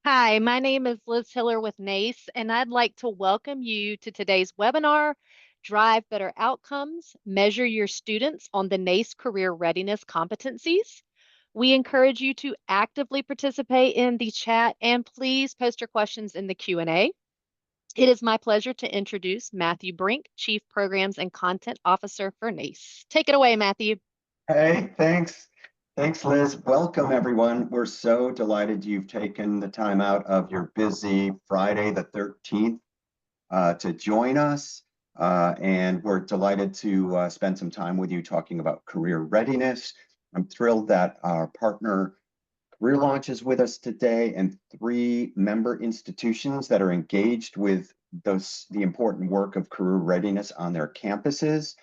Hi, my name is Liz Hiller with NACE, and I'd like to welcome you to today's webinar, Drive Better Outcomes, Measure Your Students on the NACE Career Readiness Competencies. We encourage you to actively participate in the chat and please post your questions in the Q&A. It is my pleasure to introduce Matthew Brink, Chief Programs and Content Officer for NACE. Take it away, Matthew. Hey, thanks. Thanks, Liz. Welcome, everyone. We're so delighted you've taken the time out of your busy Friday the 13th to join us. And we're delighted to spend some time with you talking about career readiness. I'm thrilled that our partner Career Launch is with us today, and 3 member institutions that are engaged with the important work of career readiness on their campuses.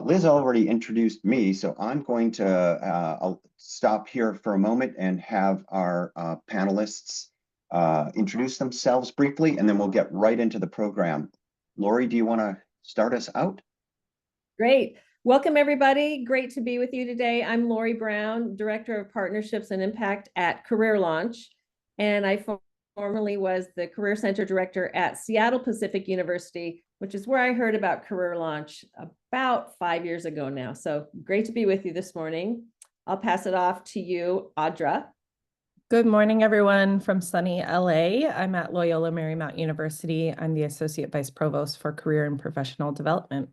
Liz already introduced me, so I'm going to I'll stop here for a moment and have our panelists introduce themselves briefly, and then we'll get right into the program. Lori, do you want to start us out? Great. Welcome, everybody. Great to be with you today. I'm Lori Brown, Director of Partnerships and Impact at Career Launch, and I formerly was the Career Center Director at Seattle Pacific University, which is where I heard about Career Launch about 5 years ago now. So great to be with you this morning. I'll pass it off to you, Audra. Good morning, everyone from sunny LA. I'm at Loyola Marymount University. I'm the Associate Vice Provost for Career and Professional Development.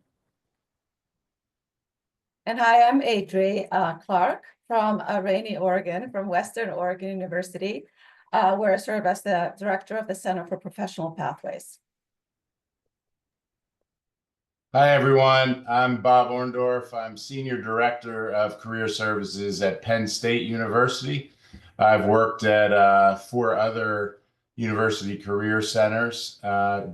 And hi, I'm Adri Clark from Rainy, Oregon, from Western Oregon University, where I serve as the Director of the Center for Professional Pathways. Hi, everyone. I'm Bob Orndorff. I'm Senior Director of Career Services at Penn State University. I've worked at 4 other university career centers,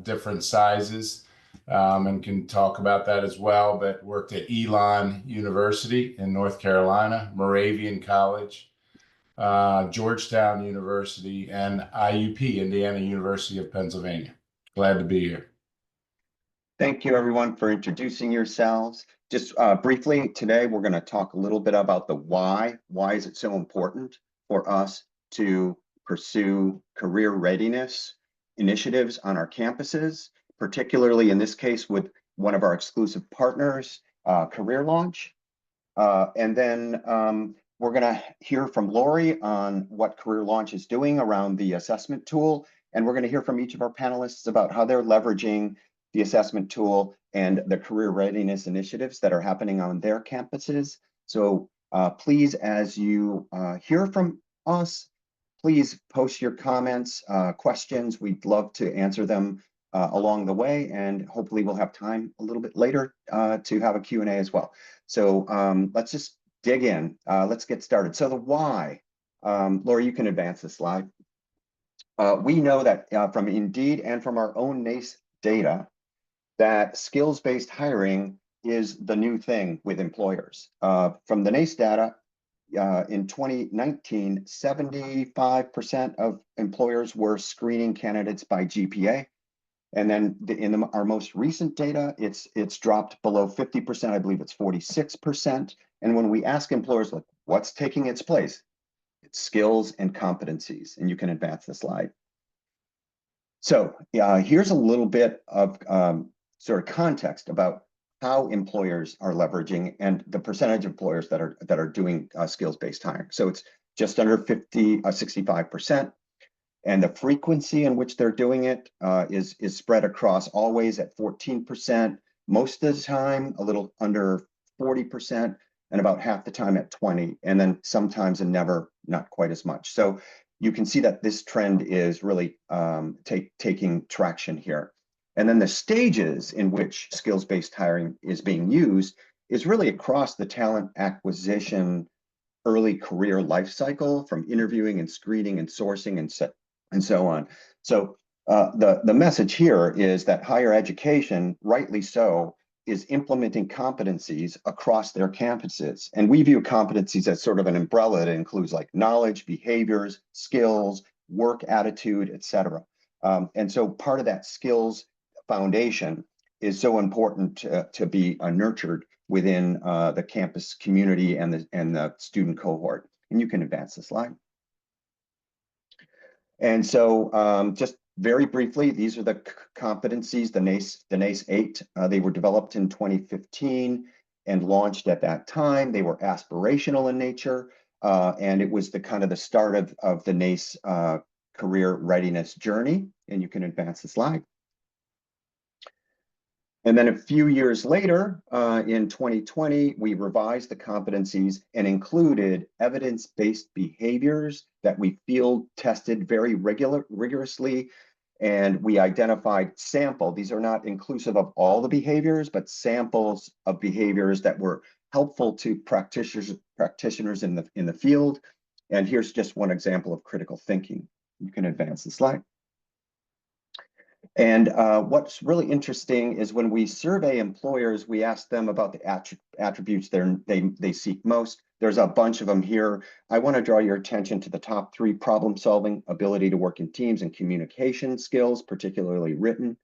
different sizes, and can talk about that as well, but worked at Elon University in North Carolina, Moravian College, Georgetown University, and IUP, Indiana University of Pennsylvania. Glad to be here. Thank you, everyone, for introducing yourselves. Just briefly, today we're going to talk a little bit about the why. Why is it so important for us to pursue career readiness initiatives on our campuses, particularly in this case with one of our exclusive partners, Career Launch. And then we're going to hear from Lori on what Career Launch is doing around the assessment tool. And we're going to hear from each of our panelists about how they're leveraging the assessment tool and the career readiness initiatives that are happening on their campuses. So please, as you hear from us, please post your comments, questions. We'd love to answer them along the way, and hopefully we'll have time a little bit later to have a Q&A as well. So let's just dig in. Let's get started. So the why. Lori, you can advance the slide. We know that from Indeed and from our own NACE data that skills-based hiring is the new thing with employers. From the NACE data, in 2019, 75% of employers were screening candidates by GPA. And then in our most recent data, it's dropped below 50%. I believe it's 46%. And when we ask employers, like, what's taking its place? It's skills and competencies. And you can advance the slide. So here's a little bit of sort of context about how employers are leveraging and the percentage of employers that are doing skills-based hiring. So it's just under 65%. And the frequency in which they're doing it is spread across always at 14%, most of the time a little under 40%, and about half the time at 20%, and then sometimes and never not quite as much. So you can see that this trend is really taking traction here. And then the stages in which skills-based hiring is being used is really across the talent acquisition early career life cycle, from interviewing and screening and sourcing and so on. So the message here is that higher education, rightly so, is implementing competencies across their campuses. And we view competencies as sort of an umbrella that includes like knowledge, behaviors, skills, work attitude, et cetera. And so part of that skills foundation is so important to be nurtured within the campus community and the student cohort. And you can advance the slide. And so just very briefly, these are the competencies, the NACE 8. They were developed in 2015 and launched at that time. They were aspirational in nature, and it was the kind of the start of the NACE career readiness journey. And you can advance the slide. And then a few years later, in 2020, we revised the competencies and included evidence-based behaviors that we field tested very rigorously. And we identified these are not inclusive of all the behaviors, but samples of behaviors that were helpful to practitioners in the field. And here's just one example of critical thinking. You can advance the slide. And what's really interesting is when we survey employers, we ask them about the attributes they seek most. There's a bunch of them here. I want to draw your attention to the top 3: problem solving, ability to work in teams, and communication skills, particularly written,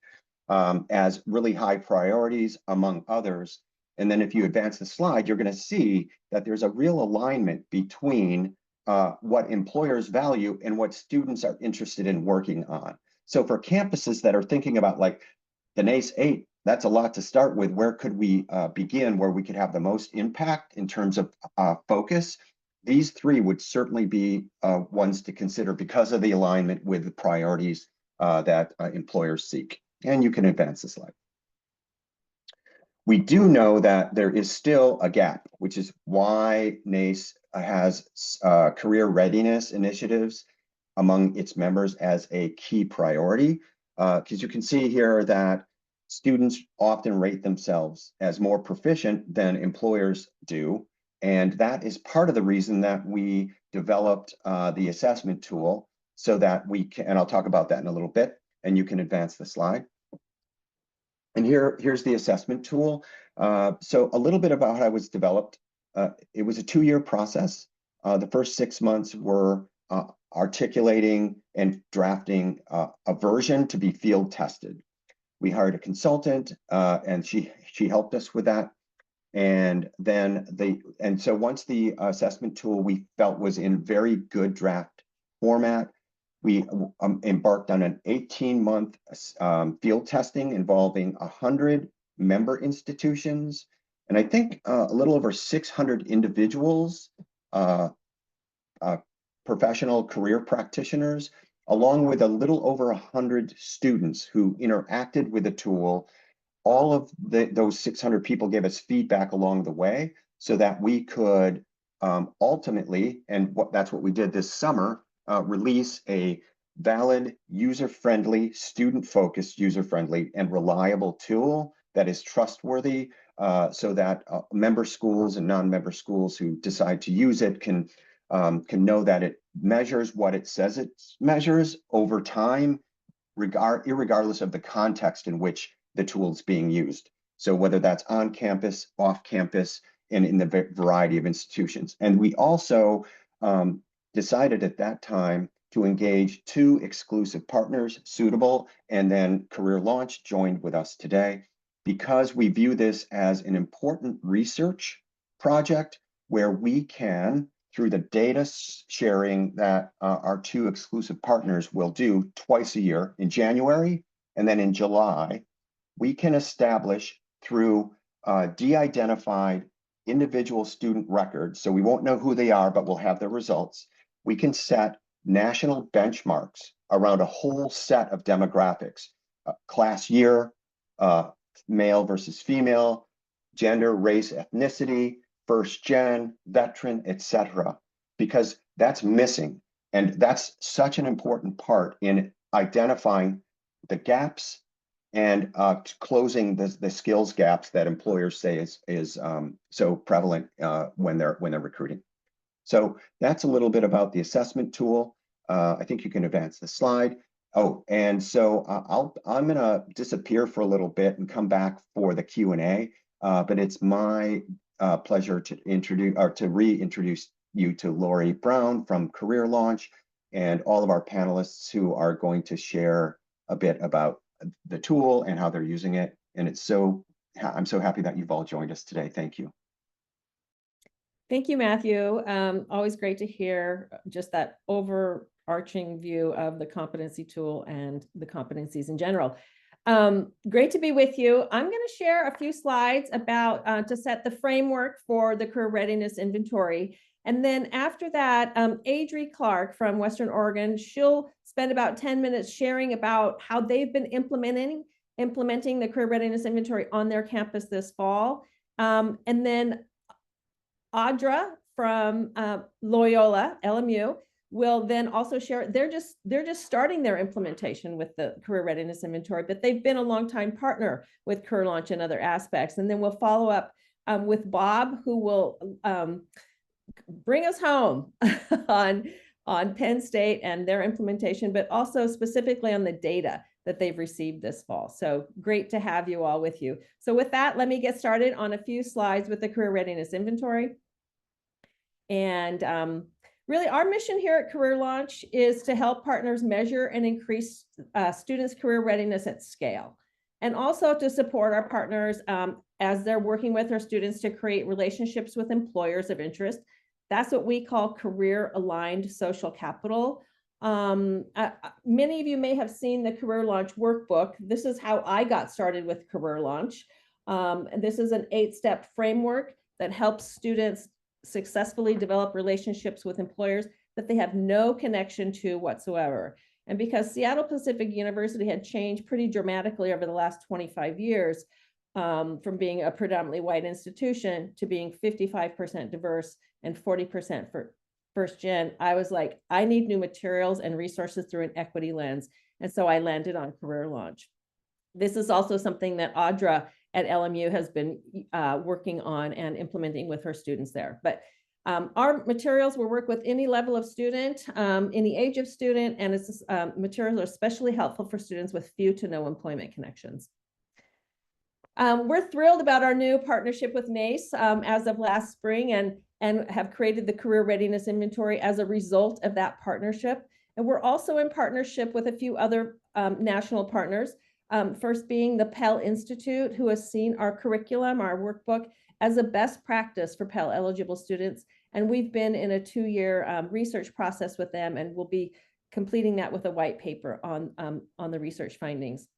as really high priorities among others. And then if you advance the slide, you're going to see that there's a real alignment between what employers value and what students are interested in working on. So for campuses that are thinking about like the NACE 8, that's a lot to start with. Where could we begin where we could have the most impact in terms of focus? These 3 would certainly be ones to consider because of the alignment with the priorities that employers seek. And you can advance the slide. We do know that there is still a gap, which is why NACE has career readiness initiatives among its members as a key priority, because you can see here that students often rate themselves as more proficient than employers do. And that is part of the reason that we developed the assessment tool so that we can, and I'll talk about that in a little bit, and you can advance the slide. And here's the assessment tool. So a little bit about how it was developed. It was a 2-year process. The first 6 months were articulating and drafting a version to be field tested. We hired a consultant, and she helped us with that. And then so once the assessment tool we felt was in very good draft format, we embarked on an 18-month field testing involving 100 member institutions, and I think a little over 600 individuals, professional career practitioners, along with a little over 100 students who interacted with the tool. All of those 600 people gave us feedback along the way so that we could ultimately, and that's what we did this summer, release a valid, user-friendly, student-focused, user-friendly, and reliable tool that is trustworthy, so that member schools and non-member schools who decide to use it can know that it measures what it says it measures over time, irregardless of the context in which the tool is being used. So whether that's on campus, off campus, and in the variety of institutions. And we also decided at that time to engage 2 exclusive partners, Suitable and then Career Launch joined with us today, because we view this as an important research project where we can, through the data sharing that our 2 exclusive partners will do twice a year, in January and then in July, we can establish through de-identified individual student records, so we won't know who they are, but we'll have their results. We can set national benchmarks around a whole set of demographics, class year, male versus female, gender, race, ethnicity, first gen, veteran, etc., because that's missing. And that's such an important part in identifying the gaps and closing the skills gaps that employers say is so prevalent when they're recruiting. So that's a little bit about the assessment tool. I think you can advance the slide. Oh, and so I'm gonna disappear for a little bit and come back for the Q&A, but it's my pleasure to reintroduce you to Lori Brown from Career Launch and all of our panelists who are going to share a bit about the tool and how they're using it. And I'm so happy that you've all joined us today. Thank you. Thank you, Matthew. Always great to hear just that overarching view of the competency tool and the competencies in general. Great to be with you. I'm going to share a few slides about to set the framework for the career readiness inventory. And then after that, Adri Clark from Western Oregon, she'll spend about 10 minutes sharing about how they've been implementing the career readiness inventory on their campus this fall. And then Audra from Loyola, LMU, will then also share, they're just starting their implementation with the career readiness inventory, but they've been a longtime partner with Career Launch and other aspects. And then we'll follow up with Bob, who will bring us home on Penn State and their implementation, but also specifically on the data that they've received this fall. So great to have you all with you. So with that, let me get started on a few slides with the career readiness inventory. And really, our mission here at Career Launch is to help partners measure and increase students' career readiness at scale, and also to support our partners as they're working with our students to create relationships with employers of interest. That's what we call career-aligned social capital. Many of you may have seen the Career Launch workbook. This is how I got started with Career Launch. This is an 8-step framework that helps students successfully develop relationships with employers that they have no connection to whatsoever. And because Seattle Pacific University had changed pretty dramatically over the last 25 years, from being a predominantly white institution to being 55% diverse and 40% for first gen, I was like, I need new materials and resources through an equity lens. And so I landed on Career Launch. This is also something that Audra at LMU has been working on and implementing with her students there. But our materials will work with any level of student, any age of student, and its materials are especially helpful for students with few to no employment connections. We're thrilled about our new partnership with NACE as of last spring, and have created the Career Readiness Inventory as a result of that partnership. And we're also in partnership with a few other national partners. First being the Pell Institute, who has seen our curriculum, our workbook, as a best practice for Pell eligible students. And we've been in a 2-year research process with them, and we'll be completing that with a white paper on the research findings.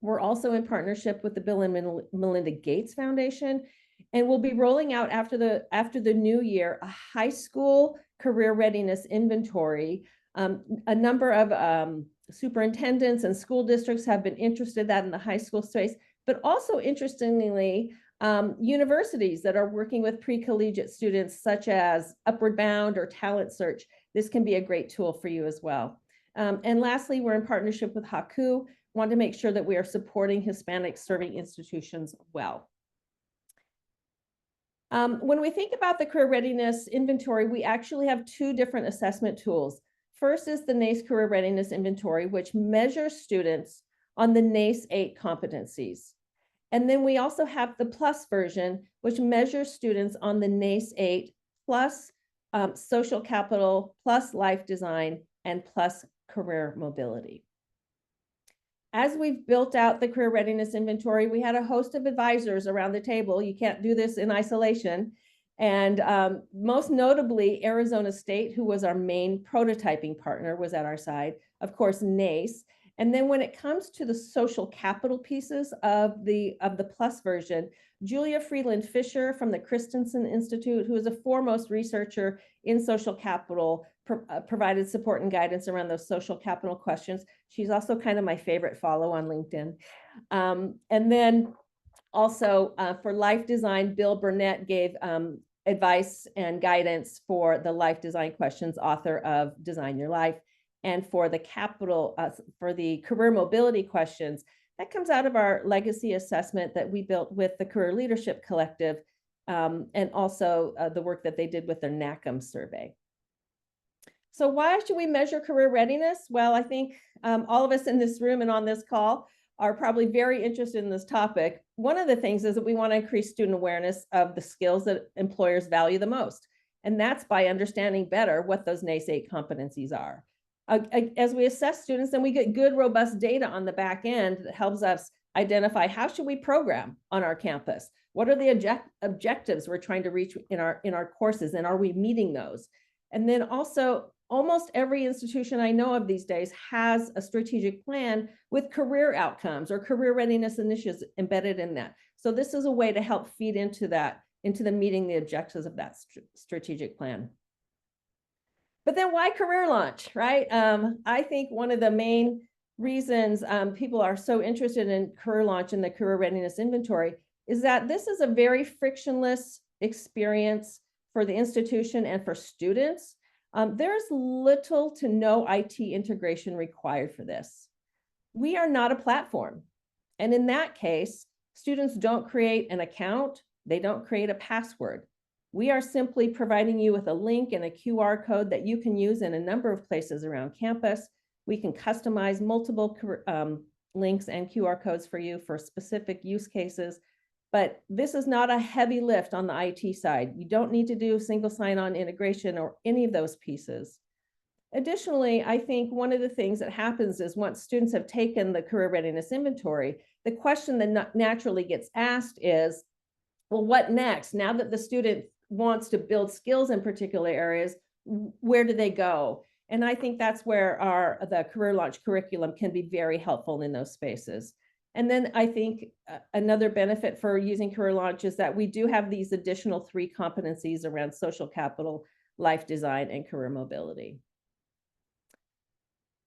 We're also in partnership with the Bill and Melinda Gates Foundation, and we'll be rolling out after the new year a high school career readiness inventory. A number of superintendents and school districts have been interested in that in the high school space, but also interestingly, universities that are working with pre-collegiate students such as Upward Bound or Talent Search. This can be a great tool for you as well. And lastly, we're in partnership with Haku. Want to make sure that we are supporting Hispanic serving institutions well. When we think about the career readiness inventory, we actually have 2 different assessment tools. First is the NACE Career Readiness Inventory, which measures students on the NACE 8 competencies. And then we also have the plus version, which measures students on the NACE 8 plus social capital, plus life design, and plus career mobility. As we've built out the career readiness inventory, we had a host of advisors around the table. You can't do this in isolation. And most notably, Arizona State, who was our main prototyping partner, was at our side. Of course, NACE. And then when it comes to the social capital pieces of the plus version, Julia Friedland Fisher from the Christensen Institute, who is a foremost researcher in social capital, provided support and guidance around those social capital questions. She's also kind of my favorite follow on LinkedIn. And then also for life design, Bill Burnett gave advice and guidance for the life design questions, author of Design Your Life. And for the for the career mobility questions, that comes out of our legacy assessment that we built with the Career Leadership Collective, and also the work that they did with their NACM survey. So why should we measure career readiness? Well, I think all of us in this room and on this call are probably very interested in this topic. One of the things is that we want to increase student awareness of the skills that employers value the most. And that's by understanding better what those NACE 8 competencies are. As we assess students, then we get good, robust data on the back end that helps us identify how should we program on our campus? What are the objectives we're trying to reach in our courses, and are we meeting those? And then also almost every institution I know of these days has a strategic plan with career outcomes or career readiness initiatives embedded in that. So this is a way to help feed into that, into the meeting the objectives of that strategic plan. But then why career launch, right? I think one of the main reasons people are so interested in career launch and the career readiness inventory is that this is a very frictionless experience for the institution and for students. There's little to no IT integration required for this. We are not a platform. And in that case, students don't create an account. They don't create a password. We are simply providing you with a link and a QR code that you can use in a number of places around campus. We can customize multiple links and QR codes for you for specific use cases. But this is not a heavy lift on the IT side. You don't need to do single sign-on integration or any of those pieces. Additionally, I think one of the things that happens is once students have taken the career readiness inventory, the question that naturally gets asked is, well, what next? Now that the student wants to build skills in particular areas, where do they go? And I think that's where the career launch curriculum can be very helpful in those spaces. And then I think another benefit for using career launch is that we do have these additional 3 competencies around social capital, life design, and career mobility.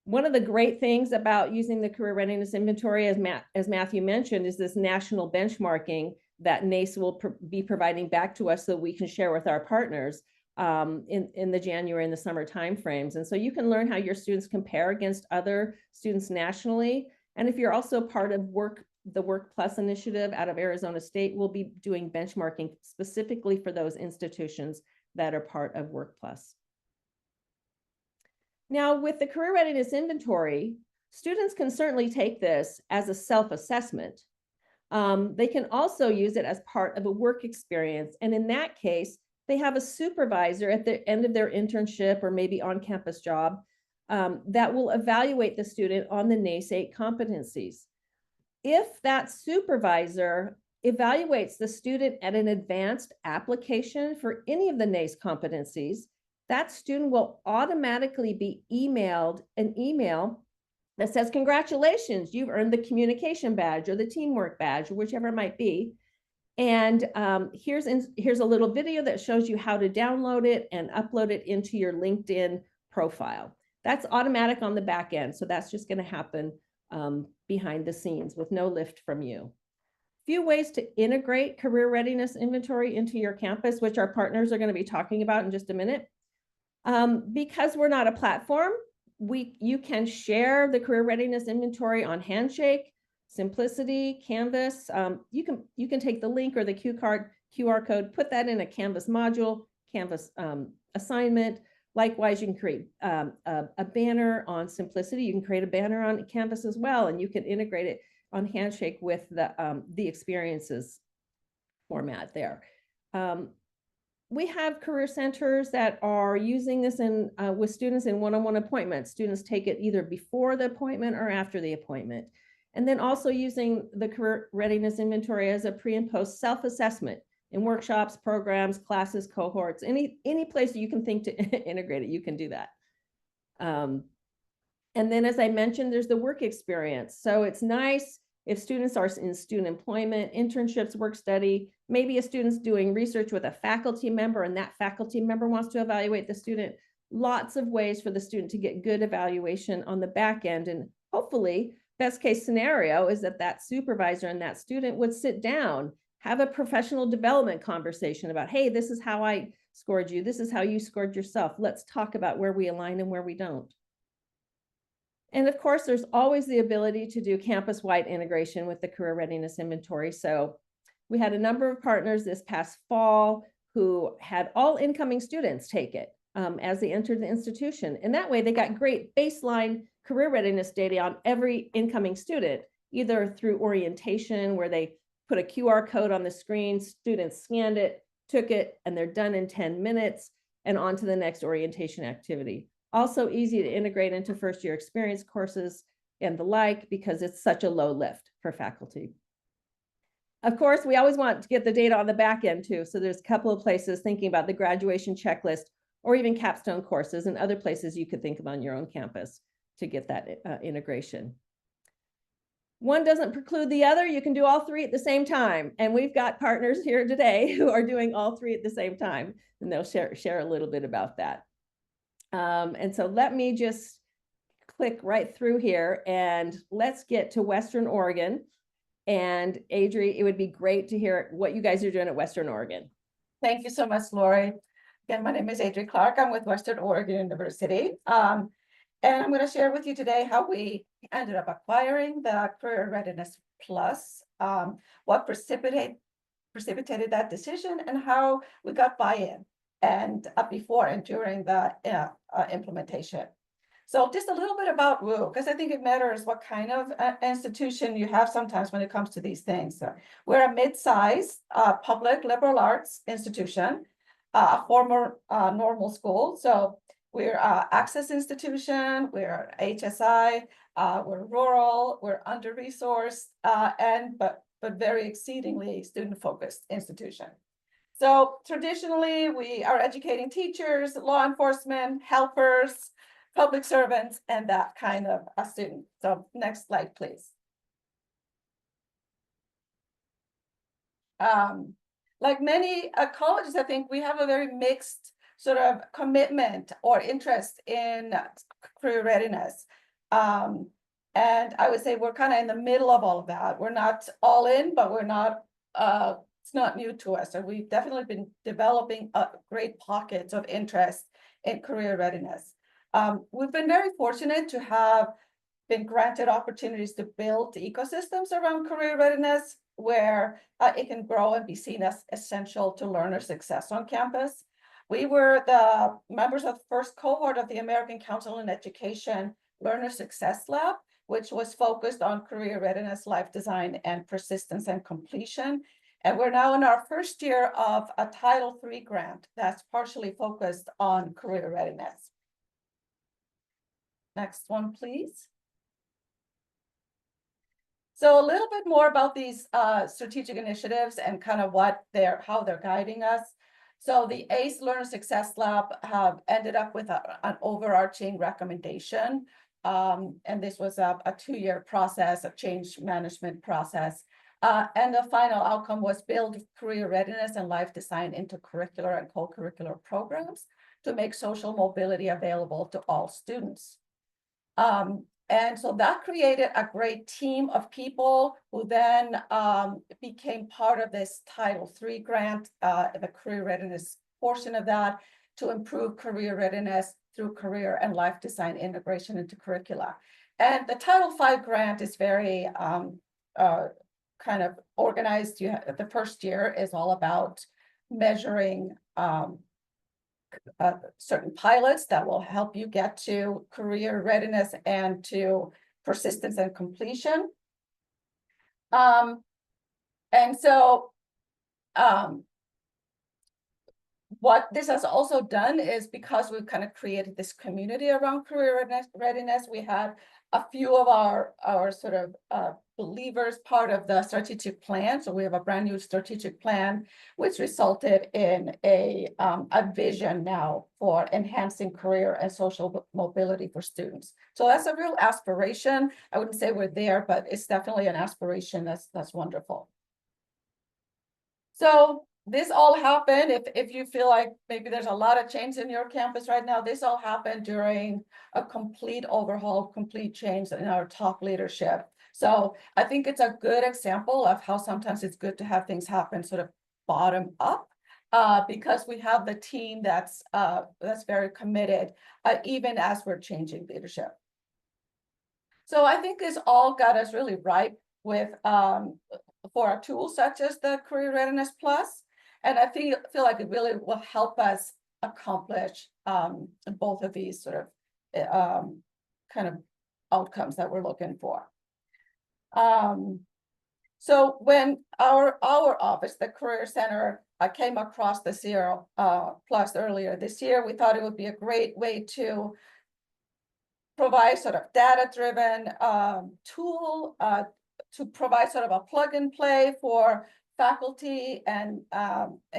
One of the great things about using the career readiness inventory, as Matthew mentioned, is this national benchmarking that NACE will be providing back to us so we can share with our partners in the January and the summer timeframes. And so you can learn how your students compare against other students nationally. And if you're also part of the Work Plus initiative out of Arizona State, we'll be doing benchmarking specifically for those institutions that are part of Work Plus. Now, with the career readiness inventory, students can certainly take this as a self-assessment. They can also use it as part of a work experience. And in that case, they have a supervisor at the end of their internship or maybe on-campus job that will evaluate the student on the NACE 8 competencies. If that supervisor evaluates the student at an advanced application for any of the NACE competencies, that student will automatically be emailed an email that says, congratulations, you've earned the communication badge or the teamwork badge or whichever it might be. And here's a little video that shows you how to download it and upload it into your LinkedIn profile. That's automatic on the back end. So that's just going to happen behind the scenes with no lift from you. Few ways to integrate career readiness inventory into your campus, which our partners are going to be talking about in just a minute. Because we're not a platform, you can share the career readiness inventory on Handshake, Simplicity, Canvas. You can take the link or the QR code, put that in a Canvas module, Canvas assignment. Likewise, you can create a banner on Simplicity. You can create a banner on Canvas as well, and you can integrate it on Handshake with the experiences format there. We have career centers that are using this with students in one-on-one appointments. Students take it either before the appointment or after the appointment. And then also using the career readiness inventory as a pre and post self-assessment in workshops, programs, classes, cohorts, any place you can think to integrate it, you can do that. And then, as I mentioned, there's the work experience. So it's nice if students are in student employment, internships, work study, maybe a student's doing research with a faculty member and that faculty member wants to evaluate the student. Lots of ways for the student to get good evaluation on the back end. And hopefully, best case scenario is that supervisor and that student would sit down, have a professional development conversation about, hey, this is how I scored you. This is how you scored yourself. Let's talk about where we align and where we don't. And of course, there's always the ability to do campus-wide integration with the career readiness inventory. So we had a number of partners this past fall who had all incoming students take it as they entered the institution. And that way they got great baseline career readiness data on every incoming student, either through orientation where they put a QR code on the screen, students scanned it, took it, and they're done in 10 minutes and on to the next orientation activity. Also easy to integrate into first year experience courses and the like, because it's such a low lift for faculty. Of course, we always want to get the data on the back end too. So there's a couple of places thinking about the graduation checklist or even capstone courses and other places you could think of on your own campus to get that integration. One doesn't preclude the other. You can do all three at the same time. And we've got partners here today who are doing all three at the same time, and they'll share a little bit about that. And so let me just click right through here and let's get to Western Oregon. And Adri, it would be great to hear what you guys are doing at Western Oregon. Thank you so much, Lori. Again, my name is Adri Clark. I'm with Western Oregon University. And I'm going to share with you today how we ended up acquiring the Career Readiness Plus, what precipitated that decision, and how we got buy-in and before and during the implementation. So just a little bit about WU, because I think it matters what kind of institution you have sometimes when it comes to these things. So we're a mid-sized public liberal arts institution, a former normal school. So we're access institution, we're HSI, we're rural, we're under-resourced, but very exceedingly student-focused institution. So traditionally, we are educating teachers, law enforcement, helpers, public servants, and that kind of a student. So next slide, please. Like many colleges, I think we have a very mixed sort of commitment or interest in career readiness. And I would say we're kind of in the middle of all of that. We're not all in, but we're not, it's not new to us. So we've definitely been developing great pockets of interest in career readiness. We've been very fortunate to have been granted opportunities to build ecosystems around career readiness where it can grow and be seen as essential to learner success on campus. We were the members of the first cohort of the American Council on Education Learner Success Lab, which was focused on career readiness, life design, and persistence and completion. And we're now in our first year of a Title III grant that's partially focused on career readiness. Next one, please. So a little bit more about these strategic initiatives and kind of how they're guiding us. So the ACE Learner Success Lab have ended up with an overarching recommendation. And this was a 2-year process, a change management process. And the final outcome was build career readiness and life design into curricular and co-curricular programs to make social mobility available to all students. And so that created a great team of people who then became part of this Title III grant, the career readiness portion of that, to improve career readiness through career and life design integration into curricula. And the Title V grant is very kind of organized. The first year is all about measuring certain pilots that will help you get to career readiness and to persistence and completion. And so what this has also done is, because we've kind of created this community around career readiness, we had a few of our sort of believers part of the strategic plan. So we have a brand new strategic plan, which resulted in a vision now for enhancing career and social mobility for students. So that's a real aspiration. I wouldn't say we're there, but it's definitely an aspiration that's wonderful. So this all happened, if you feel like maybe there's a lot of change in your campus right now, this all happened during a complete overhaul, complete change in our top leadership. So I think it's a good example of how sometimes it's good to have things happen sort of bottom up, because we have the team that's very committed, even as we're changing leadership. So I think this all got us really ripe with for a tool such as the Career Readiness Plus. And I feel like it really will help us accomplish both of these sort of kind of outcomes that we're looking for. So when our office, the Career Center, came across the Zero Plus earlier this year, we thought it would be a great way to provide sort of data-driven tool to provide sort of a plug and play for faculty and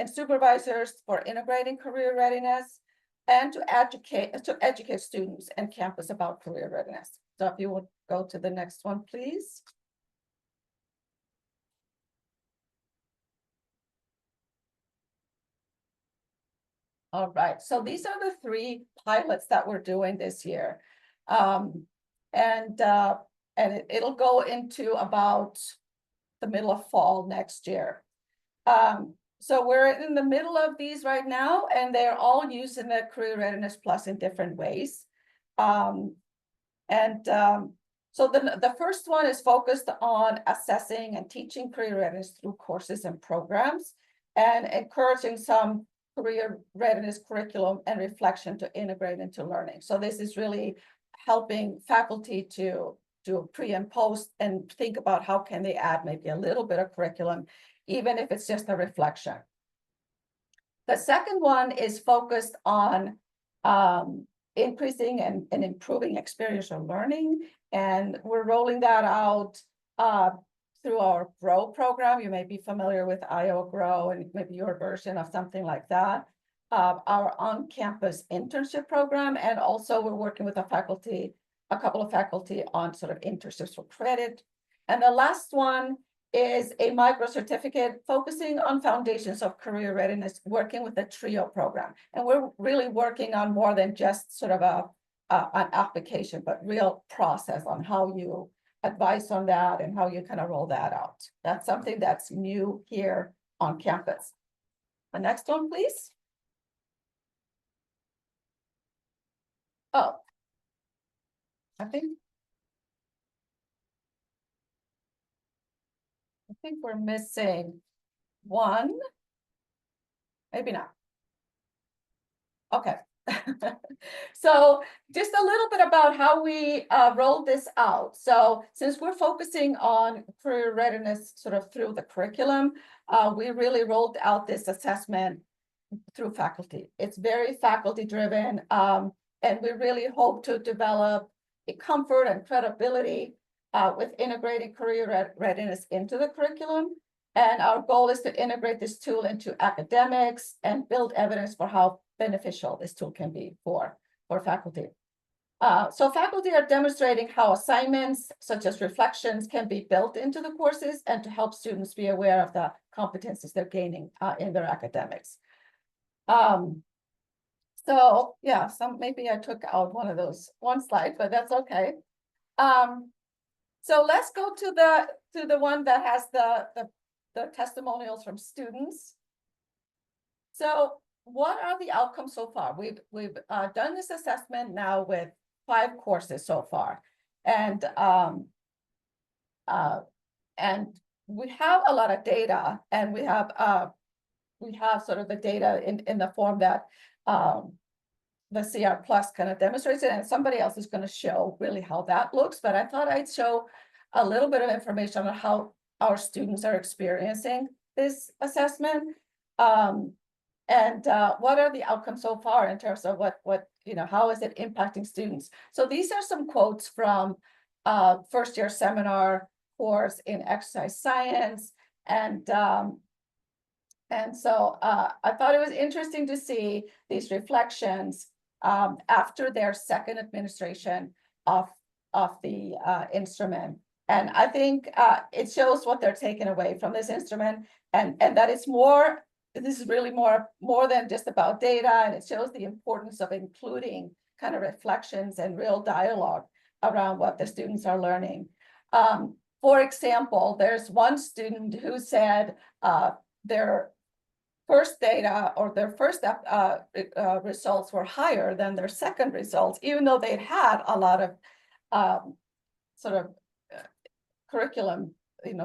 supervisors for integrating career readiness, and to educate students and campus about career readiness. So if you would go to the next one, please. All right, so these are the 3 pilots that we're doing this year. It'll go into about the middle of fall next year. So we're in the middle of these right now, and they're all using the Career Readiness Plus in different ways. So the first one is focused on assessing and teaching career readiness through courses and programs, and encouraging some career readiness curriculum and reflection to integrate into learning. So this is really helping faculty to do pre and post and think about how can they add maybe a little bit of curriculum, even if it's just a reflection. The second one is focused on increasing and improving experiential learning. And we're rolling that out through our GROW program. You may be familiar with IO GROW, and maybe your version of something like that. Our on-campus internship program, and also we're working with a couple of faculty on sort of internships for credit. And the last one is a micro certificate focusing on foundations of career readiness, working with the TRIO program. And we're really working on more than just sort of an application, but real process on how you advise on that and how you kind of roll that out. That's something that's new here on campus. The next one, please. Oh, I think we're missing one. Maybe not. Okay. So just a little bit about how we rolled this out. So since we're focusing on career readiness sort of through the curriculum, we really rolled out this assessment through faculty. It's very faculty driven, and we really hope to develop a comfort and credibility with integrating career readiness into the curriculum. And our goal is to integrate this tool into academics and build evidence for how beneficial this tool can be for faculty. So faculty are demonstrating how assignments such as reflections can be built into the courses and to help students be aware of the competencies they're gaining in their academics. So yeah, maybe I took out one slide, but that's okay. So let's go to the one that has the testimonials from students. So what are the outcomes so far? We've done this assessment now with 5 courses so far, and we have a lot of data, and we have sort of the data in the form that the CR Plus kind of demonstrates it, and somebody else is going to show really how that looks. But I thought I'd show a little bit of information on how our students are experiencing this assessment. And what are the outcomes so far in terms of what how is it impacting students? So these are some quotes from first year seminar course in exercise science, and so I thought it was interesting to see these reflections after their second administration of the instrument. And I think it shows what they're taking away from this instrument, and that it's more. This is really more than just about data, and it shows the importance of including kind of reflections and real dialogue around what the students are learning. For example, there's one student who said their first data or their first results were higher than their second results, even though they'd had a lot of sort of curriculum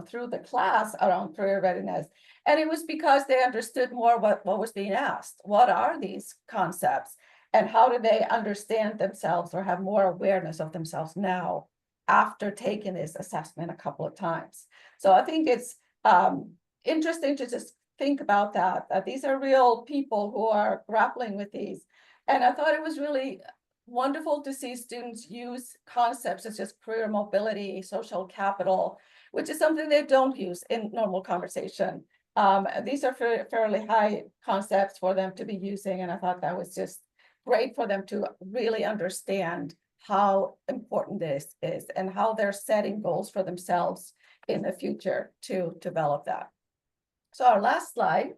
through the class around career readiness. And it was because they understood more what was being asked. What are these concepts? And how do they understand themselves or have more awareness of themselves now after taking this assessment a couple of times? So I think it's interesting to just think about that these are real people who are grappling with these. And I thought it was really wonderful to see students use concepts such as career mobility, social capital, which is something they don't use in normal conversation. These are fairly high concepts for them to be using, and I thought that was just great for them to really understand how important this is and how they're setting goals for themselves in the future to develop that. So our last slide.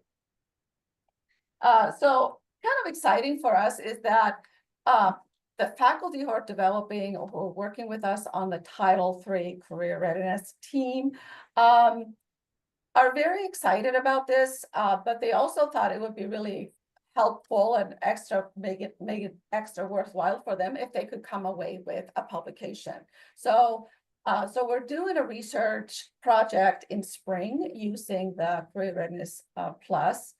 So kind of exciting for us is that the faculty who are developing or who are working with us on the Title III Career Readiness team are very excited about this, but they also thought it would be really helpful and make it extra worthwhile for them if they could come away with a publication. So we're doing a research project in spring using the Career Readiness Plus.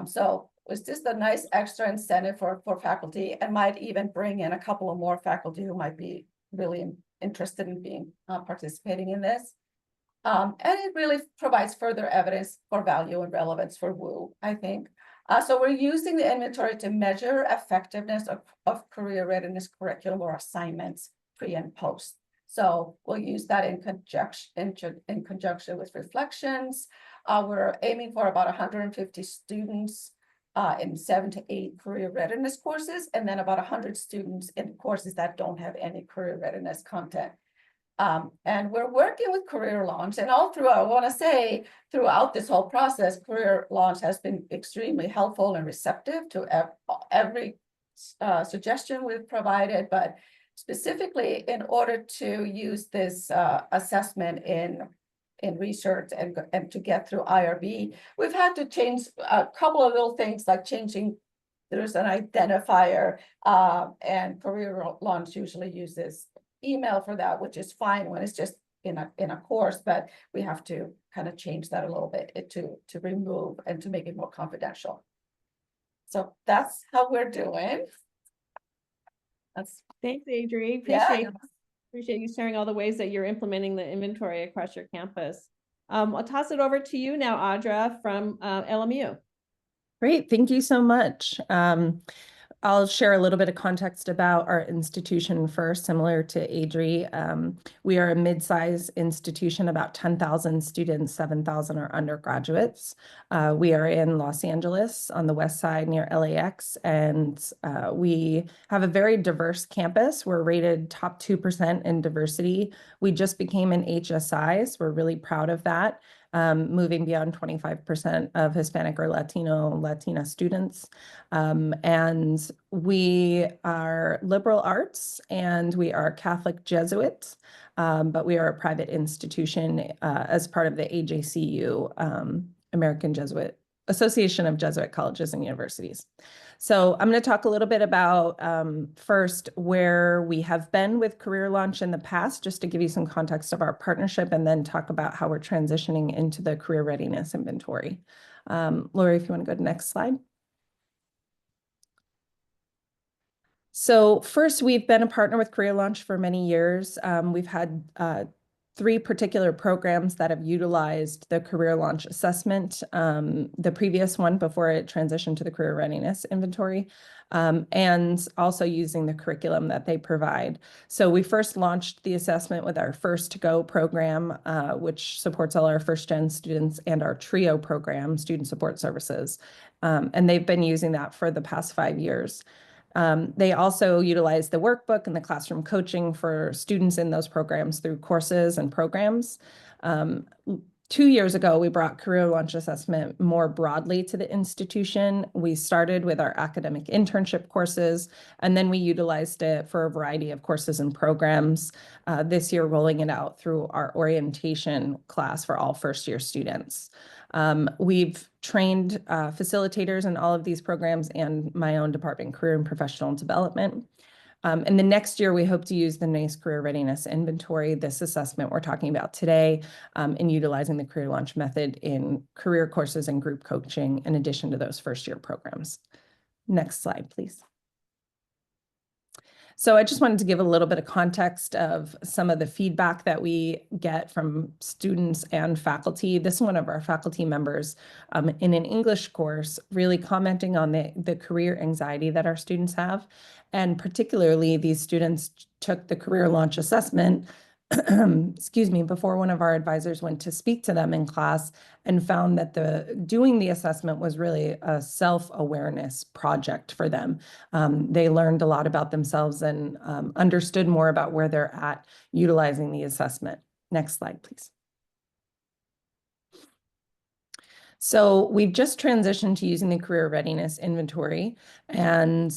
So it's just a nice extra incentive for faculty, and might even bring in a couple of more faculty who might be really interested in being participating in this. And it really provides further evidence for value and relevance for WU, I think. So we're using the inventory to measure effectiveness of career readiness curriculum or assignments pre and post. So we'll use that in conjunction with reflections. We're aiming for about 150 students in 7 to 8 career readiness courses, and then about 100 students in courses that don't have any career readiness content. And we're working with Career Launch, and all throughout, I want to say, throughout this whole process, Career Launch has been extremely helpful and receptive to every suggestion we've provided, but specifically in order to use this assessment in research and to get through IRB, we've had to change a couple of little things, like changing, there's an identifier, and Career Launch usually uses email for that, which is fine when it's just in a course, but we have to kind of change that a little bit to remove and to make it more confidential. So that's how we're doing. Thanks, Adri. Appreciate you sharing all the ways that you're implementing the inventory across your campus. I'll toss it over to you now, Audra from LMU. Great, thank you so much. I'll share a little bit of context about our institution first, similar to Adri. We are a mid-size institution, about 10,000 students, 7,000 are undergraduates. We are in Los Angeles on the west side near LAX, and we have a very diverse campus. We're rated top 2% in diversity. We just became an HSI, so we're really proud of that. Moving beyond 25% of Hispanic or Latina students. And we are liberal arts and we are Catholic Jesuit, but we are a private institution as part of the AJCU, American Jesuit Association of Jesuit Colleges and Universities. So I'm going to talk a little bit about first where we have been with Career Launch in the past, just to give you some context of our partnership, and then talk about how we're transitioning into the Career Readiness Inventory. Lori, if you want to go to the next slide. So first, we've been a partner with Career Launch for many years. We've had 3 particular programs that have utilized the Career Launch assessment, the previous one before it transitioned to the Career Readiness Inventory, and also using the curriculum that they provide. So we first launched the assessment with our First to Go program, which supports all our first-gen students, and our TRIO program, Student Support Services. And they've been using that for the past 5 years. They also utilize the workbook and the classroom coaching for students in those programs through courses and programs. 2 years ago, we brought Career Launch Assessment more broadly to the institution. We started with our academic internship courses, and then we utilized it for a variety of courses and programs. This year, rolling it out through our orientation class for all first-year students. We've trained facilitators in all of these programs and my own department, Career and Professional Development. And the next year, we hope to use the NACE Career Readiness Inventory, this assessment we're talking about today, in utilizing the Career Launch method in career courses and group coaching, in addition to those first-year programs. Next slide, please. So I just wanted to give a little bit of context of some of the feedback that we get from students and faculty. This is one of our faculty members in an English course really commenting on the career anxiety that our students have. And particularly, these students took the Career Launch assessment excuse me, before one of our advisors went to speak to them in class and found that doing the assessment was really a self-awareness project for them. They learned a lot about themselves and understood more about where they're at utilizing the assessment. Next slide, please. So we've just transitioned to using the Career Readiness Inventory, and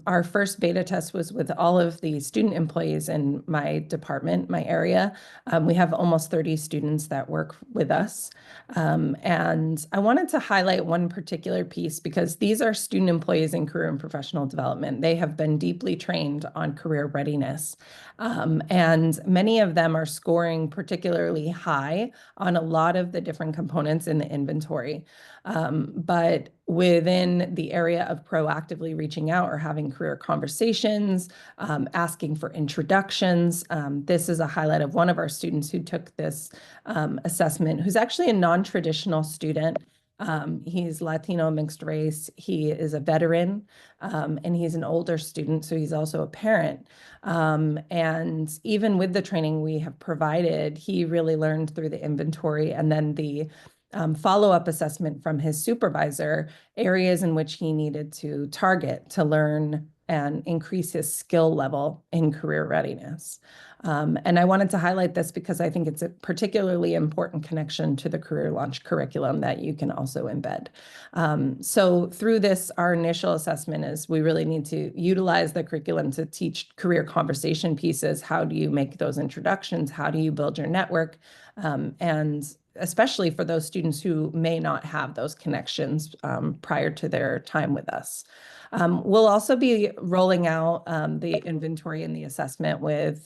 our first beta test was with all of the student employees in my department, my area. We have almost 30 students that work with us. And I wanted to highlight one particular piece because these are student employees in career and professional development. They have been deeply trained on career readiness. And many of them are scoring particularly high on a lot of the different components in the inventory. But within the area of proactively reaching out or having career conversations, asking for introductions, this is a highlight of one of our students who took this assessment, who's actually a non-traditional student. He's Latino mixed race. He is a veteran, and he's an older student, so he's also a parent. And even with the training we have provided, he really learned through the inventory and then the follow-up assessment from his supervisor, areas in which he needed to target to learn and increase his skill level in career readiness. And I wanted to highlight this because I think it's a particularly important connection to the Career Launch curriculum that you can also embed. So through this, our initial assessment is we really need to utilize the curriculum to teach career conversation pieces. How do you make those introductions? How do you build your network? And especially for those students who may not have those connections prior to their time with us. We'll also be rolling out the inventory and the assessment with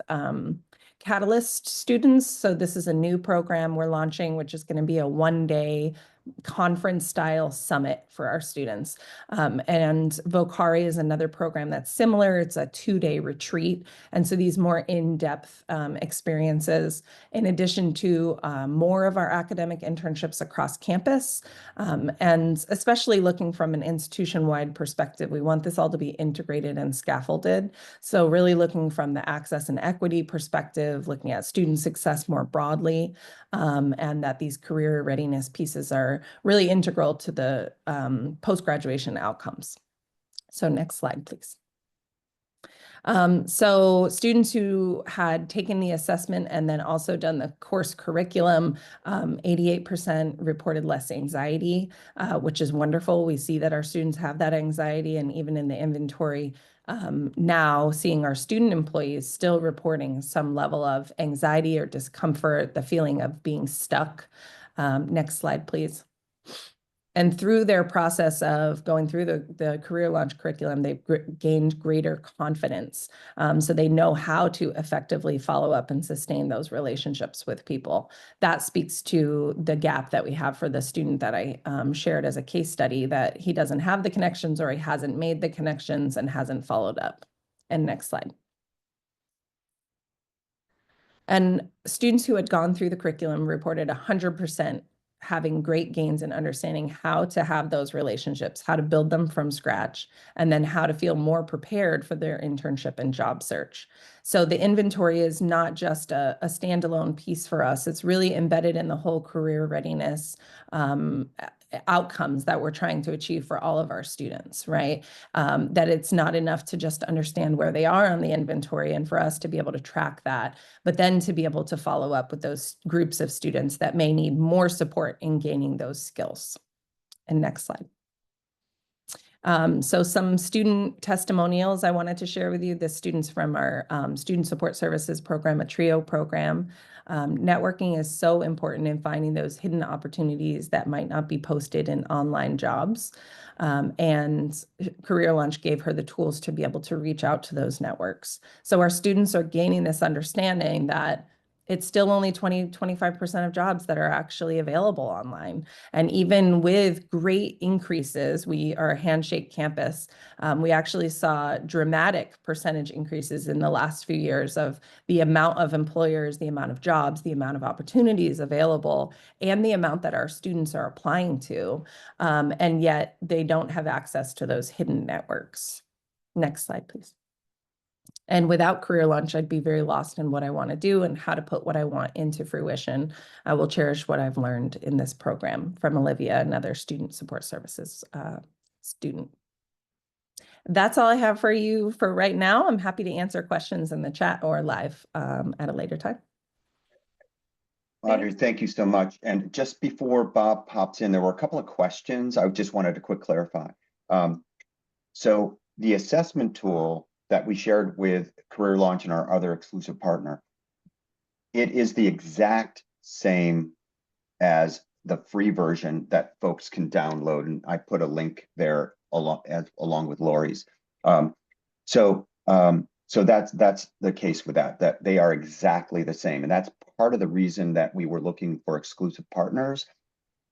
Catalyst students. So this is a new program we're launching, which is going to be a one-day conference style summit for our students. And Vocari is another program that's similar. It's a 2-day retreat. And so these more in-depth experiences, in addition to more of our academic internships across campus, and especially looking from an institution-wide perspective, we want this all to be integrated and scaffolded. So really looking from the access and equity perspective, looking at student success more broadly, and that these career readiness pieces are really integral to the post-graduation outcomes. So next slide, please. So students who had taken the assessment and then also done the course curriculum, 88% reported less anxiety, which is wonderful. We see that our students have that anxiety, and even in the inventory, now seeing our student employees still reporting some level of anxiety or discomfort, the feeling of being stuck. Next slide, please. And through their process of going through the Career Launch curriculum, they've gained greater confidence. So they know how to effectively follow up and sustain those relationships with people. That speaks to the gap that we have for the student that I shared as a case study, that he doesn't have the connections or he hasn't made the connections and hasn't followed up. And next slide. And students who had gone through the curriculum reported 100% having great gains in understanding how to have those relationships, how to build them from scratch, and then how to feel more prepared for their internship and job search. So the inventory is not just a standalone piece for us. It's really embedded in the whole career readiness outcomes that we're trying to achieve for all of our students, right? That it's not enough to just understand where they are on the inventory and for us to be able to track that, but then to be able to follow up with those groups of students that may need more support in gaining those skills. And next slide. So some student testimonials I wanted to share with you. The students from our Student Support Services program, a TRIO program. Networking is so important in finding those hidden opportunities that might not be posted in online jobs. And Career Launch gave her the tools to be able to reach out to those networks. So our students are gaining this understanding that it's still only 25% of jobs that are actually available online. And even with great increases, we are a handshake campus. We actually saw dramatic percentage increases in the last few years of the amount of employers, the amount of jobs, the amount of opportunities available, and the amount that our students are applying to. And yet they don't have access to those hidden networks. Next slide, please. And without Career Launch, I'd be very lost in what I want to do and how to put what I want into fruition. I will cherish what I've learned in this program from Olivia, another student support services student. That's all I have for you for right now. I'm happy to answer questions in the chat or live at a later time. Audrey, thank you so much. And just before Bob pops in, there were a couple of questions I just wanted to quick clarify. So the assessment tool that we shared with Career Launch and our other exclusive partner, it is the exact same as the free version that folks can download. And I put a link there along with Lori's. So that's the case with that they are exactly the same. And that's part of the reason that we were looking for exclusive partners,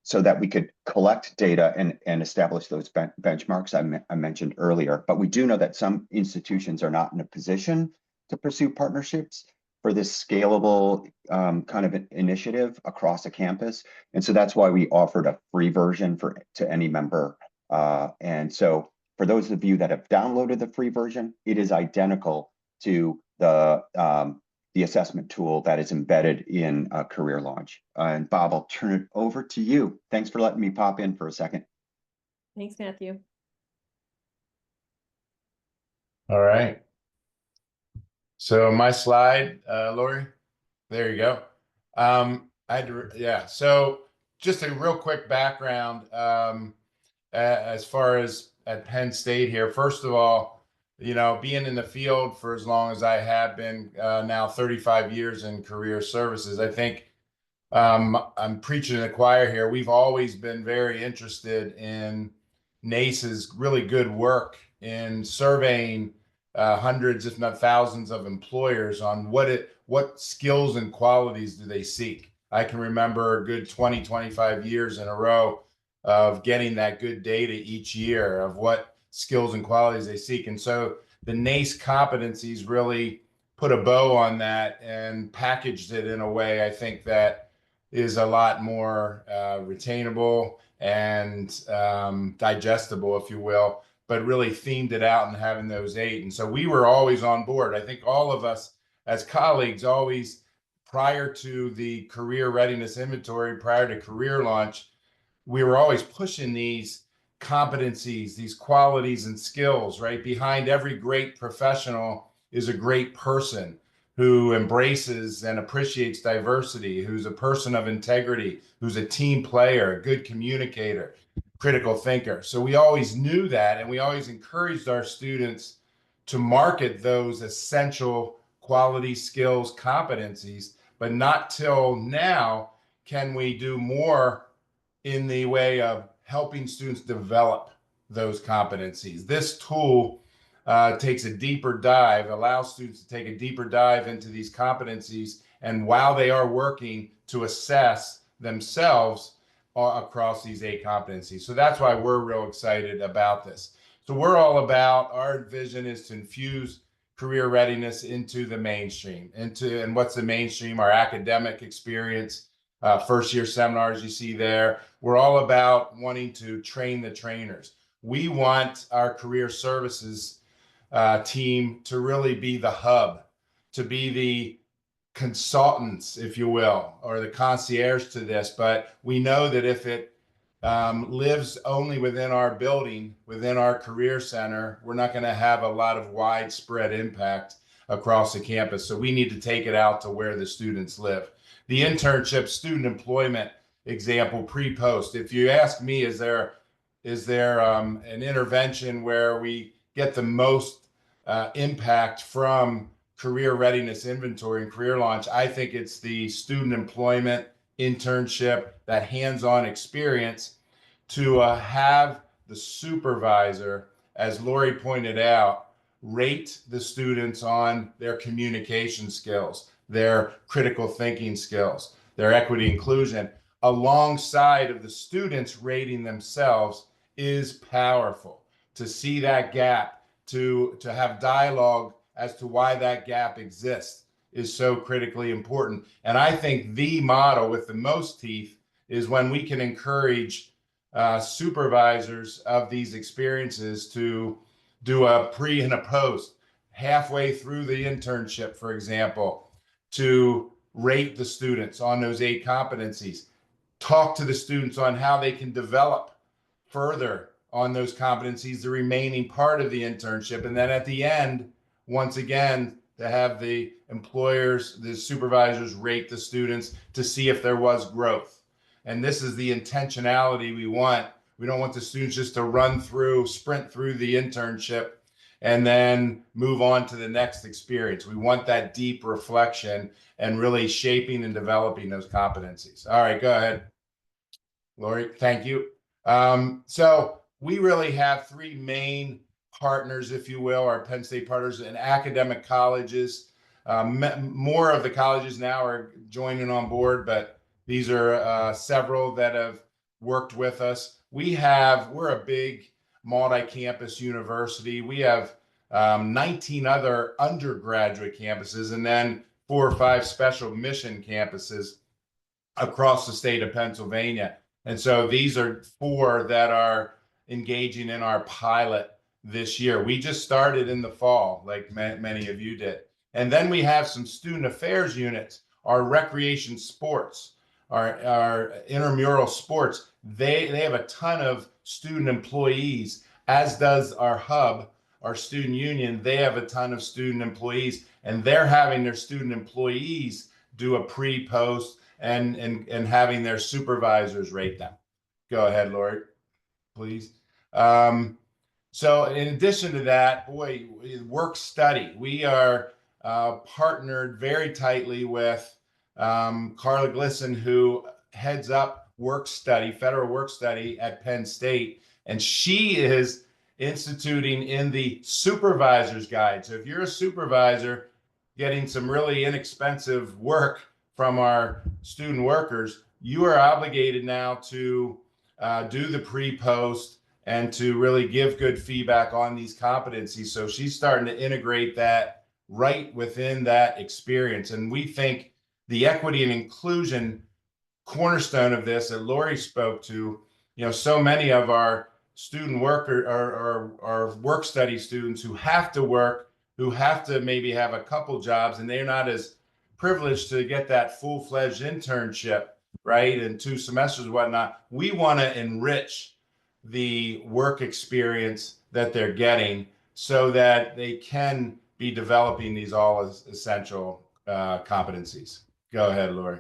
so that we could collect data and establish those benchmarks I mentioned earlier. But we do know that some institutions are not in a position to pursue partnerships for this scalable kind of initiative across a campus. And so that's why we offered a free version to any member. And so for those of you that have downloaded the free version, it is identical to the assessment tool that is embedded in Career Launch. And Bob, I'll turn it over to you. Thanks for letting me pop in for a second. Thanks, Matthew. All right. So my slide, Lori, there you go. So just a real quick background as far as at Penn State here. First of all, you know, being in the field for as long as I have been, now 35 years in career services, I think I'm preaching to the choir here. We've always been very interested in NACE's really good work in surveying hundreds, if not thousands, of employers on what skills and qualities do they seek. I can remember a good 20, 25 years in a row of getting that good data each year of what skills and qualities they seek. And so the NACE competencies really put a bow on that and packaged it in a way I think that is a lot more retainable and digestible, if you will, but really themed it out and having those 8. And so we were always on board. I think all of us as colleagues always, prior to the Career Readiness Inventory, prior to Career Launch, we were always pushing these competencies, these qualities and skills, right? Behind every great professional is a great person who embraces and appreciates diversity, who's a person of integrity, who's a team player, a good communicator, critical thinker. So we always knew that, and we always encouraged our students to market those essential quality, skills, competencies, but not till now can we do more in the way of helping students develop those competencies. This tool takes a deeper dive, allows students to take a deeper dive into these competencies, and while they are working to assess themselves across these 8 competencies. So that's why we're real excited about this. So we're all about, our vision is to infuse career readiness into the mainstream, and what's the mainstream? Our academic experience, first year seminars you see there. We're all about wanting to train the trainers. We want our career services team to really be the hub, to be the consultants, if you will, or the concierge to this. But we know that if it lives only within our building, within our career center, we're not going to have a lot of widespread impact across the campus. So we need to take it out to where the students live. The internship, student employment example, pre-post. If you ask me, is there an intervention where we get the most impact from Career Readiness Inventory and Career Launch? I think it's the student employment, internship, that hands-on experience, to have the supervisor, as Lori pointed out, rate the students on their communication skills, their critical thinking skills, their equity inclusion, alongside of the students rating themselves, is powerful. To see that gap, to have dialogue as to why that gap exists, is so critically important. And I think the model with the most teeth is when we can encourage supervisors of these experiences to do a pre and a post, halfway through the internship, for example, to rate the students on those 8 competencies, talk to the students on how they can develop further on those competencies, the remaining part of the internship. And then at the end, once again, to have the employers, the supervisors rate the students to see if there was growth. And this is the intentionality we want. We don't want the students just to sprint through the internship and then move on to the next experience. We want that deep reflection and really shaping and developing those competencies. All right, go ahead, Lori. Thank you. So we really have 3 main partners, if you will, our Penn State partners in academic colleges. More of the colleges now are joining on board, but these are several that have worked with us. We're a big multi-campus university. We have 19 other undergraduate campuses and then 4 or 5 special mission campuses across the state of Pennsylvania. And so these are 4 that are engaging in our pilot this year. We just started in the fall, like many of you did. And then we have some student affairs units, our recreation sports, our intramural sports. They have a ton of student employees, as does our hub, our student union. They have a ton of student employees, and they're having their student employees do a pre-post and having their supervisors rate them. Go ahead, Lori, please. So in addition to that, boy, work study. We are partnered very tightly with Carla Glisson, who heads up work study, federal work study at Penn State. And she is instituting in the supervisor's guide. So if you're a supervisor getting some really inexpensive work from our student workers, you are obligated now to do the pre-post and to really give good feedback on these competencies. So she's starting to integrate that right within that experience. And we think the equity and inclusion cornerstone of this that Lori spoke to, so many of our student worker or our work study students who have to work, who have to maybe have a couple jobs, and they're not as privileged to get that full-fledged internship, right, in 2 semesters and whatnot. We want to enrich the work experience that they're getting so that they can be developing these all as essential competencies. Go ahead, Lori.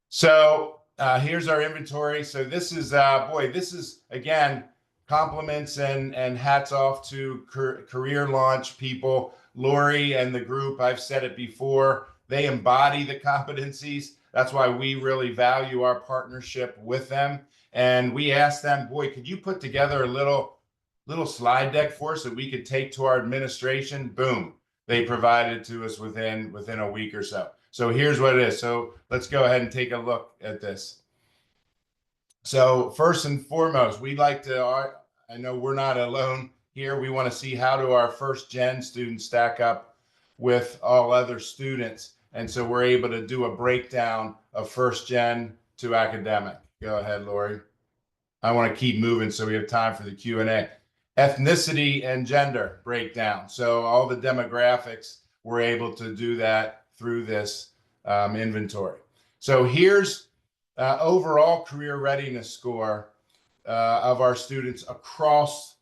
So here's our inventory. So this is, this is, again, compliments and hats off to career launch people. Lori and the group, I've said it before, they embody the competencies. That's why we really value our partnership with them. And we asked them, boy, could you put together a little slide deck for us that we could take to our administration? Boom, they provided it to us within a week or so. So here's what it is. So let's go ahead and take a look at this. So first and foremost, we'd like to, I know we're not alone here. We want to see how do our first gen students stack up with all other students. And so we're able to do a breakdown of first gen to academic. Go ahead, Lori. I want to keep moving so we have time for the Q&A. Ethnicity and gender breakdown. So all the demographics, we're able to do that through this inventory. So here's overall career readiness score of our students across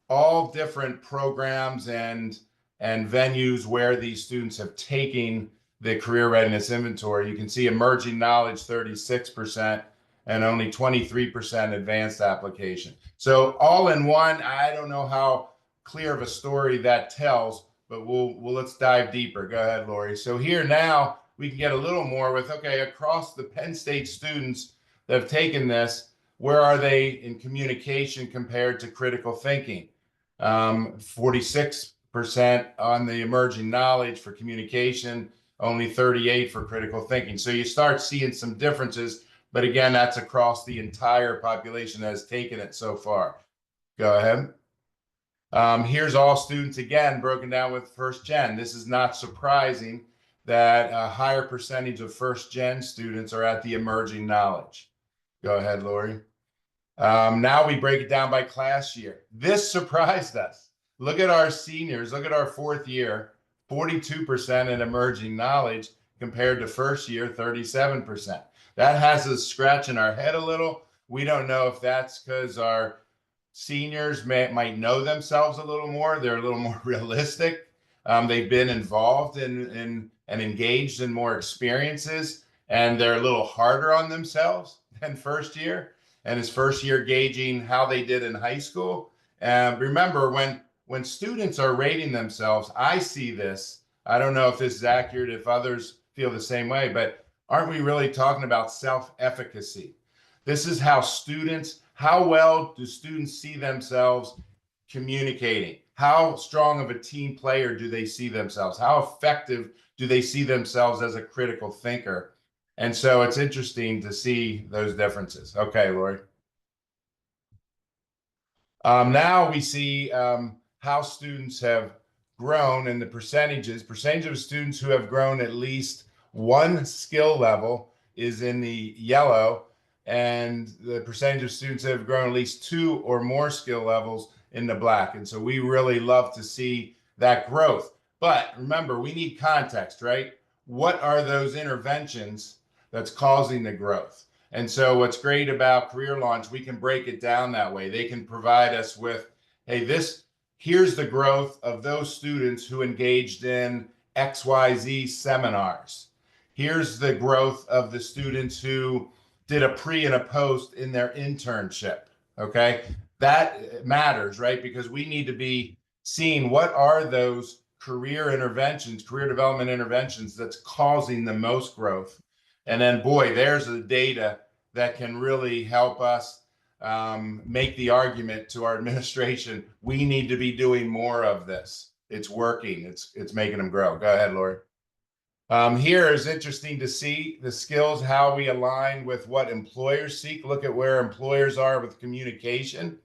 all different programs and venues where these students have taken the career readiness inventory. You can see emerging knowledge 36% and only 23% advanced application. So all in one, I don't know how clear of a story that tells, but let's dive deeper. Go ahead, Lori. So here now we can get a little more with, okay, across the Penn State students that have taken this, where are they in communication compared to critical thinking? 46% on the emerging knowledge for communication, only 38 for critical thinking. So you start seeing some differences, but again, that's across the entire population that has taken it so far. Go ahead. Here's all students again, broken down with first gen. This is not surprising that a higher percentage of first gen students are at the emerging knowledge. Go ahead, Lori. Now we break it down by class year. This surprised us. Look at our seniors, look at our fourth year, 42% in emerging knowledge compared to first year, 37%. That has us scratching our head a little. We don't know if that's because our seniors might know themselves a little more. They're a little more realistic. They've been involved in and engaged in more experiences, and they're a little harder on themselves than first year. And is first year gauging how they did in high school. Remember, when students are rating themselves, I see this. I don't know if this is accurate, if others feel the same way, but aren't we really talking about self-efficacy? This is how well do students see themselves communicating? How strong of a team player do they see themselves? How effective do they see themselves as a critical thinker? And so it's interesting to see those differences. Okay, Lori. Now we see how students have grown and the percentage of students who have grown at least one skill level is in the yellow, and the percentage of students that have grown at least two or more skill levels in the black. And so we really love to see that growth. But remember, we need context, right? What are those interventions that's causing the growth? And so what's great about Career Launch, we can break it down that way. They can provide us with, hey, here's the growth of those students who engaged in XYZ seminars. Here's the growth of the students who did a pre and a post in their internship. Okay, that matters, right? Because we need to be seeing what are those career interventions, career development interventions that's causing the most growth. And then, boy, there's the data that can really help us make the argument to our administration. We need to be doing more of this. It's working. It's making them grow. Go ahead, Lori. Here is interesting to see the skills, how we align with what employers seek. Look at where employers are with communication.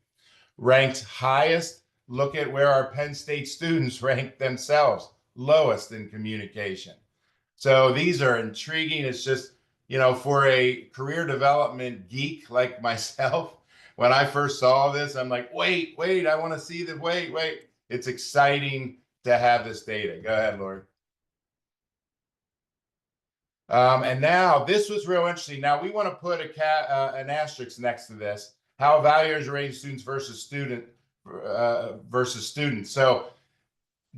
Ranked highest. Look at where our Penn State students rank themselves lowest in communication. So these are intriguing. It's just, for a career development geek like myself, when I first saw this, I'm like, wait, I want to see the wait. It's exciting to have this data. Go ahead, Lori. And now this was real interesting. Now we want to put an asterisk next to this. How evaluators rate students versus students. So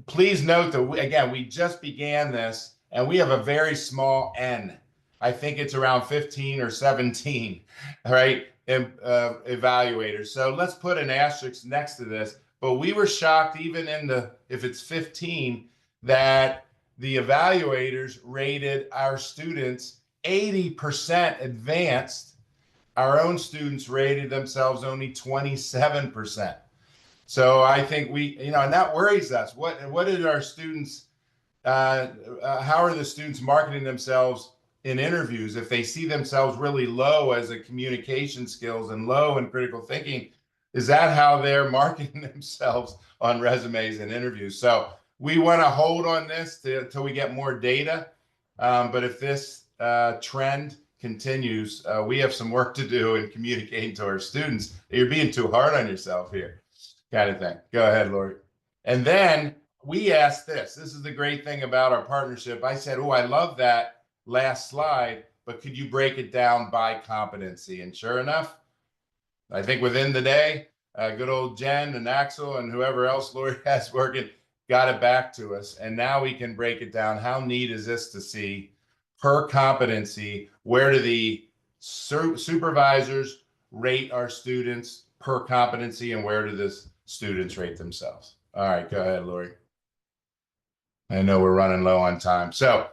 please note that we just began this, and we have a very small N. I think it's around 15 or 17, right? Evaluators. So let's put an asterisk next to this. But we were shocked, even if it's 15, that the evaluators rated our students 80% advanced. Our own students rated themselves only 27%. So I think and that worries us. What did our students, how are the students marketing themselves in interviews if they see themselves really low as a communication skills and low in critical thinking? Is that how they're marketing themselves on resumes and interviews? So we want to hold on this till we get more data. But if this trend continues, we have some work to do in communicating to our students. You're being too hard on yourself here, kind of thing. Go ahead, Lori. And then we asked this. This is the great thing about our partnership. I said, oh, I love that last slide, but could you break it down by competency? And sure enough, I think within the day, good old Jen and Axel and whoever else Lori has working got it back to us. And now we can break it down. How neat is this to see per competency? Where do the supervisors rate our students per competency, and where do the students rate themselves? All right, go ahead, Lori. I know we're running low on time. So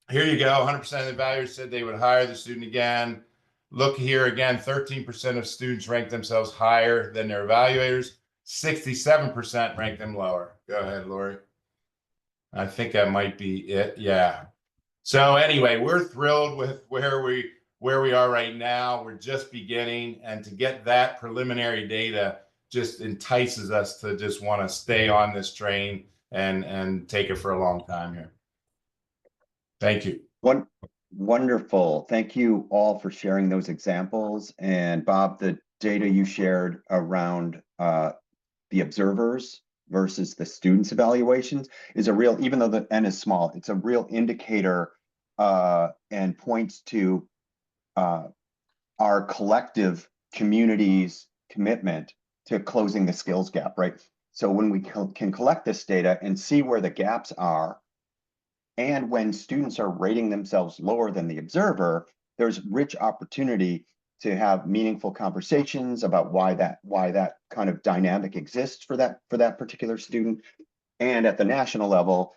here you go. 100% of the evaluators said they would hire the student again. Look here again, 13% of students rank themselves higher than their evaluators. 67% rank them lower. Go ahead, Lori. I think that might be it. Yeah. So anyway, we're thrilled with where we are right now. We're just beginning, and to get that preliminary data just entices us to just want to stay on this train and take it for a long time here. Thank you. Wonderful. Thank you all for sharing those examples. And Bob, the data you shared around the observers versus the students' evaluations is a real, even though the N is small, it's a real indicator and points to our collective community's commitment to closing the skills gap, right? So when we can collect this data and see where the gaps are, and when students are rating themselves lower than the observer, there's rich opportunity to have meaningful conversations about why that kind of dynamic exists for that particular student. And at the national level,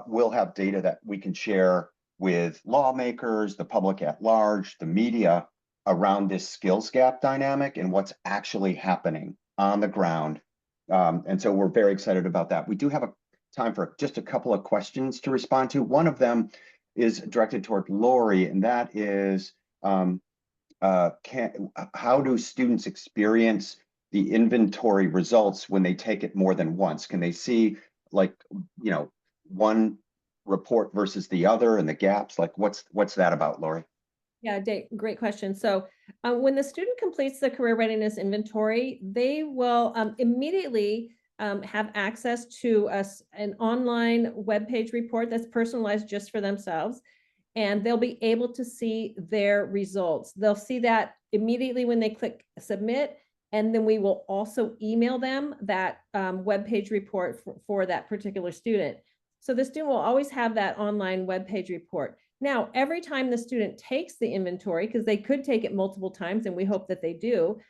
we'll have data that we can share with lawmakers, the public at large, the media around this skills gap dynamic and what's actually happening on the ground. And so we're very excited about that. We do have time for just a couple of questions to respond to. One of them is directed toward Lori, and that is, how do students experience the inventory results when they take it more than once? Can they see, like, you know, one report versus the other and the gaps? Like, what's that about, Lori? Yeah, great question. So when the student completes the career readiness inventory, they will immediately have access to an online webpage report that's personalized just for themselves. And they'll be able to see their results. They'll see that immediately when they click submit. And then we will also email them that webpage report for that particular student. So the student will always have that online webpage report. Now, every time the student takes the inventory, because they could take it multiple times, and we hope that they do,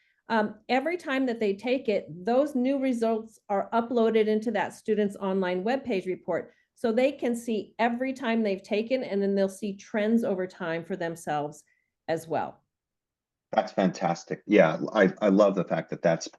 every time that they take it, those new results are uploaded into that student's online webpage report. So they can see every time they've taken, and then they'll see trends over time for themselves as well. That's fantastic. Yeah, I love the fact that that's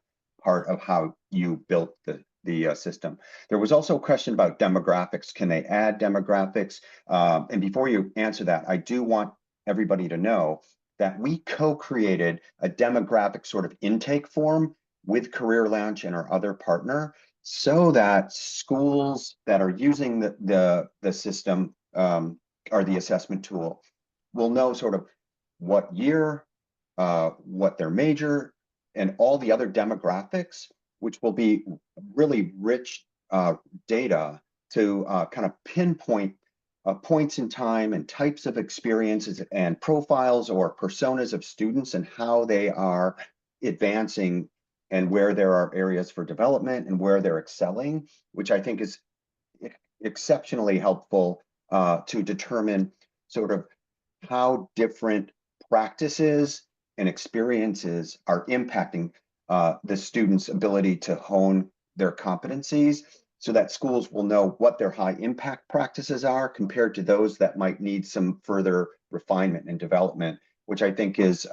part of how you built the system. There was also a question about demographics. Can they add demographics? And before you answer that, I do want everybody to know that we co-created a demographic sort of intake form with Career Launch and our other partner, so that schools that are using the system or the assessment tool will know sort of what year, what their major, and all the other demographics, which will be really rich data to kind of pinpoint points in time and types of experiences and profiles or personas of students and how they are advancing and where there are areas for development and where they're excelling, which I think is exceptionally helpful to determine sort of how different practices and experiences are impacting the students' ability to hone their competencies, so that schools will know what their high impact practices are compared to those that might need some further refinement and development, which I think is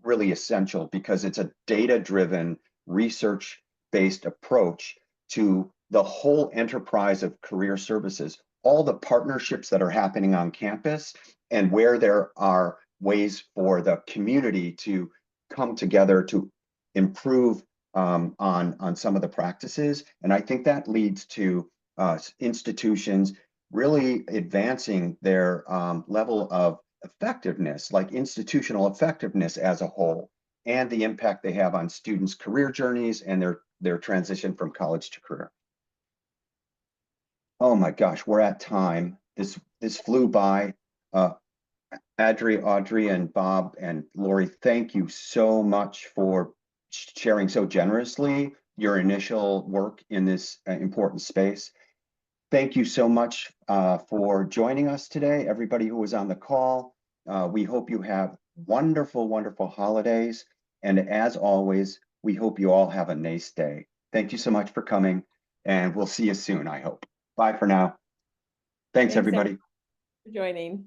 really essential, because it's a data-driven, research-based approach to the whole enterprise of career services, all the partnerships that are happening on campus, and where there are ways for the community to come together to improve on some of the practices. And I think that leads to institutions really advancing their level of effectiveness, like institutional effectiveness as a whole, and the impact they have on students' career journeys and their transition from college to career. Oh my gosh, we're at time. This flew by. Audrey and Bob and Lori, thank you so much for sharing so generously your initial work in this important space. Thank you so much for joining us today, everybody who was on the call. We hope you have wonderful, wonderful holidays. And as always, we hope you all have a NACE day. Thank you so much for coming, and we'll see you soon, I hope. Bye for now. Thanks everybody. For joining.